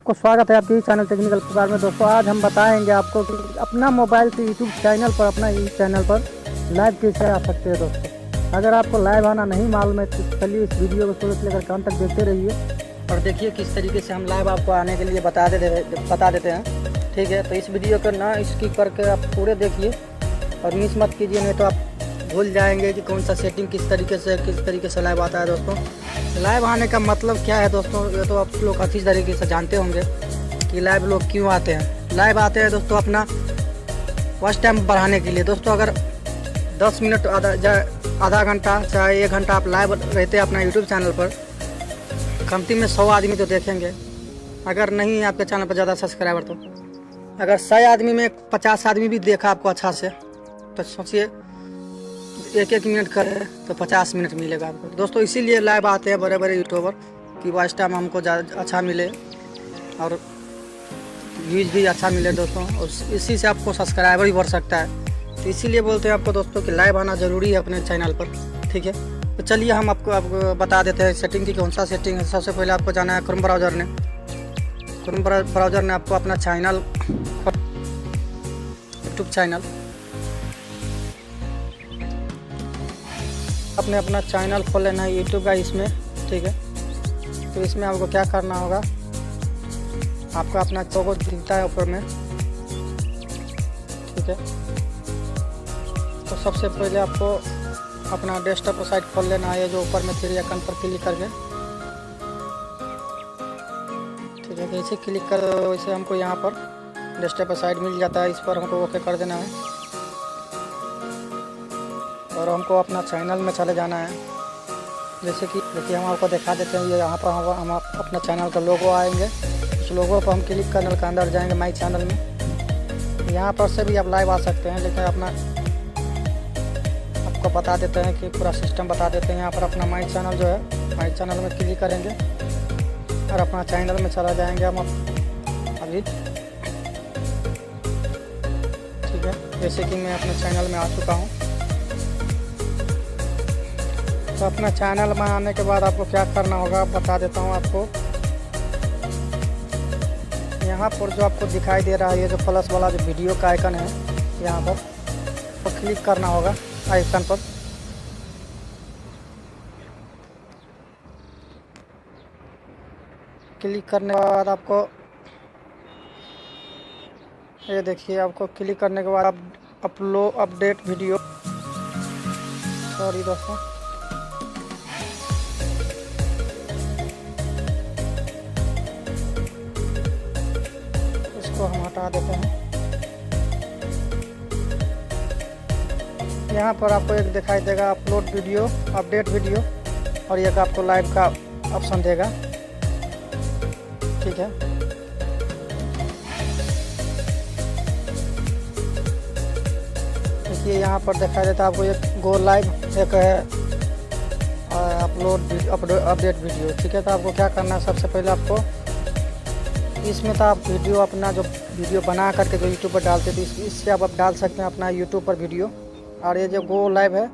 आपको स्वागत है आपके चैनल टेक्निकल पुकार में। दोस्तों आज हम बताएंगे आपको कि अपना मोबाइल से यूट्यूब चैनल पर अपना चैनल पर लाइव कैसे आ सकते हैं। दोस्तों अगर आपको लाइव आना नहीं मालूम है तो चलिए इस वीडियो को शुरू से लेकर अंत तक देखते रहिए और देखिए किस तरीके से हम लाइव आपको आने के लिए बता देते हैं। ठीक है, तो इस वीडियो को ना स्किप करके आप पूरे देखिए और मिस मत कीजिए, नहीं तो आप भूल जाएंगे कि कौन सा सेटिंग किस तरीके से लाइव आता है। दोस्तों लाइव आने का मतलब क्या है दोस्तों, ये तो आप लोग अच्छी तरीके से जानते होंगे कि लाइव लोग क्यों आते हैं। लाइव आते हैं दोस्तों अपना वॉच टाइम बढ़ाने के लिए। दोस्तों अगर 10 मिनट आधा घंटा चाहे 1 घंटा आप लाइव रहते हैं अपना यूट्यूब चैनल पर, कमती में 100 आदमी तो देखेंगे। अगर नहीं आपके चैनल पर ज़्यादा सब्सक्राइबर तो अगर 100 आदमी में 50 आदमी भी देखा आपको अच्छा से, तो सोचिए 1-1 मिनट करे तो 50 मिनट मिलेगा आपको। दोस्तों इसीलिए लाइव आते हैं बड़े बड़े यूट्यूबर कि वॉच टाइम हमको ज़्यादा अच्छा मिले और व्यूज़ भी अच्छा मिले दोस्तों, और इसी से आपको सब्सक्राइबर भी बढ़ सकता है। तो इसीलिए बोलते हैं आपको दोस्तों कि लाइव आना ज़रूरी है अपने चैनल पर। ठीक है, तो चलिए हम आपको बता देते हैं सेटिंग की कौन सा सेटिंग है। सबसे पहले आपको जाना है क्रोम ब्राउज़र ने आपको अपना चैनल यूट्यूब चैनल अपना चैनल खोल लेना है यूट्यूब का इसमें। ठीक है, तो इसमें आपको क्या करना होगा, आपका अपना लोगो दिखता है ऊपर में। ठीक है, तो सबसे पहले आपको अपना डेस्कटॉप साइट खोल लेना है, जो ऊपर में 3 आइकन पर क्लिक करके। ठीक है, जैसे क्लिक कर वैसे हमको यहाँ पर डेस्कटॉप साइट मिल जाता है, इस पर हमको ओके कर देना है और हमको अपना चैनल में चले जाना है। जैसे कि देखिए हम आपको दिखा देते हैं, ये यहाँ पर हम अपना चैनल का लोगो आएंगे, उस लोगो पर हम क्लिक करने के अंदर जाएंगे माई चैनल में। यहाँ पर से भी आप लाइव आ सकते हैं, लेकिन अपना आपको बता देते हैं कि पूरा सिस्टम बता देते हैं। यहाँ पर अपना माई चैनल जो है, माई चैनल में क्लिक करेंगे और अपना चैनल में चला जाएंगे हम अभी। ठीक है, जैसे कि मैं अपने चैनल में आ चुका हूँ। तो अपना चैनल में आने के बाद आपको क्या करना होगा बता देता हूँ आपको। यहाँ पर जो आपको दिखाई दे रहा है ये जो प्लस वाला जो वीडियो का आइकन है, यहाँ पर तो क्लिक करना होगा आइकन पर। क्लिक करने के बाद आपको ये देखिए, आपको क्लिक करने के बाद आप अपडेट वीडियो, सॉरी दोस्तों, इसको हम हटा देते हैं। यहाँ पर आपको एक दिखाई देगा अपलोड वीडियो, अपडेट वीडियो, और एक आपको लाइव का ऑप्शन देगा। ठीक है, देखिए यहाँ पर दिखाई देता है आपको एक गो लाइव, एक है अपलोड अपडेट वीडियो। ठीक है, तो आपको क्या करना है, सबसे पहले आपको इसमें तो आप वीडियो अपना जो वीडियो बना करके जो यूट्यूब पर डालते थे, इससे आप डाल सकते हैं अपना यूट्यूब पर वीडियो। और ये जो गो लाइव है,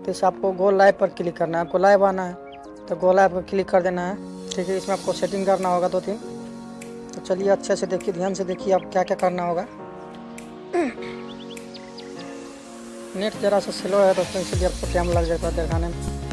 तो इसे आपको गो लाइव पर क्लिक करना है। आपको लाइव आना है तो गो लाइव पर क्लिक कर देना है। ठीक है, इसमें आपको सेटिंग करना होगा 2-3। तो चलिए अच्छे से देखिए, ध्यान से देखिए आप क्या क्या करना होगा। नेट ज़रा सा स्लो है दोस्तों, इसलिए आपको टाइम लग जाता है दिखाने में।